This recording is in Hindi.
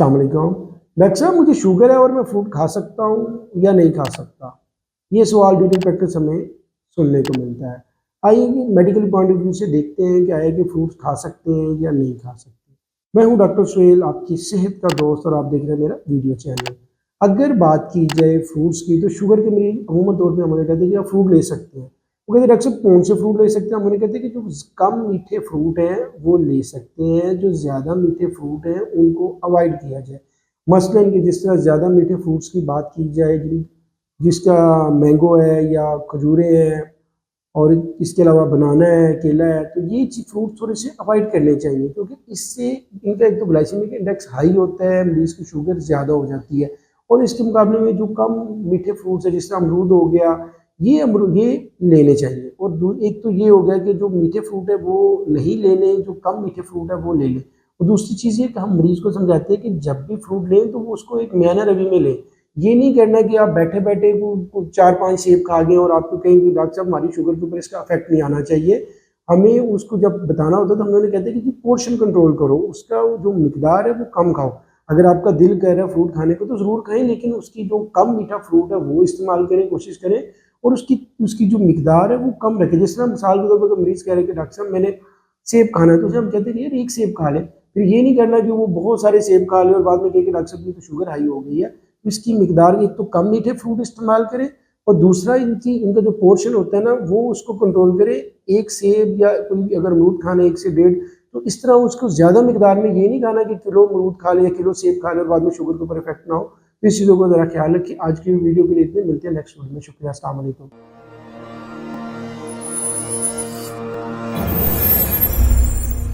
अस्सलाम वालेकुम। डॉक्टर साहब, मुझे शुगर है और मैं फ्रूट खा सकता हूँ या नहीं खा सकता? ये सवाल ड्यूटी प्रैक्टिस हमें सुनने को मिलता है। आइए कि मेडिकल पॉइंट ऑफ व्यू से देखते हैं क्या है कि फ्रूट्स खा सकते हैं या नहीं खा सकते। मैं हूँ डॉक्टर सुहेल, आपकी सेहत का दोस्त, और आप देख रहे हैं मेरा वीडियो चैनल। अगर बात की जाए फ्रूट्स की, तो शुगर के मरीज अमूमन तौर पे हमें कहते हैं कि आप फ्रूट ले सकते हैं। वो कहते हैं डॉक्टर साहब कौन से फ्रूट ले सकते हैं? हम उन्हें कहते हैं कि जो कम मीठे फ्रूट हैं वो ले सकते हैं, जो ज़्यादा मीठे फ्रूट हैं उनको अवॉइड किया जाए। मसलन कि जिस तरह ज़्यादा मीठे फ्रूट्स की बात की जाए, जिसका मैंगो है या खजूरें हैं, और इसके अलावा बनाना है, केला है, तो ये फ्रूट थोड़े से अवॉइड करने चाहिए, क्योंकि इससे इनका एक तो ग्लाइसेमिक इंडेक्स हाई होता है, मरीज़ की शुगर ज़्यादा हो जाती है। और इसके मुकाबले में जो कम मीठे फ्रूट्स है, जिस तरह अमरूद हो गया, ये लेने चाहिए। और एक तो ये हो गया कि जो मीठे फ्रूट है वो नहीं लेने, जो कम मीठे फ्रूट है वो ले लें। और दूसरी चीज़ ये कि हम मरीज़ को समझाते हैं कि जब भी फ्रूट लें तो वो उसको एक मैनर अवे में लें। ये नहीं करना कि आप बैठे-बैठे को 4-5 सेब खा गए और आपको कहें कि डॉक्टर साहब हमारी शुगर के ऊपर इसका इफ़ेक्ट नहीं आना चाहिए। हमें उसको जब बताना होता है तो हम उन्हें कहते हैं कि पोर्शन कंट्रोल करो, उसका जो मिकदार है वो कम खाओ। अगर आपका दिल कर रहा है फ्रूट खाने को तो ज़रूर खाएँ, लेकिन उसकी जो कम मीठा फ्रूट है वो इस्तेमाल करें, कोशिश करें, और उसकी उसकी जो मिकदार है वो कम रखें। जिस तरह मिसाल के तौर पर अगर मरीज़ कह रहे हैं कि डॉक्टर साहब मैंने सेब खाना है, तो उसे हम कहते हैं कि यार एक सेब खा ले। फिर ये नहीं करना कि वो बहुत सारे सेब खा ले और बाद में कहे कि डॉक्टर साहब ये तो शुगर हाई हो गई है। इसकी मिकदार, एक तो कम मीठे फ्रूट इस्तेमाल करें, और दूसरा इनका जो पोर्शन होता है ना वो उसको कंट्रोल करें। एक सेब या कोई भी अगर अमरूद खाना 1 से डेढ़, तो इस तरह उसको ज़्यादा मिकदार में ये नहीं खाना कि किलो अमरूद खा ले या किलो सेब खा ले और बाद में शुगर के ऊपर इफेक्ट ना हो। तो इस चीज़ों को ज़रा ख्याल रखिए। आज की वीडियो के लिए इतने, मिलते हैं नेक्स्ट वीडियो में। शुक्रिया, अस्सलाम वालेकुम।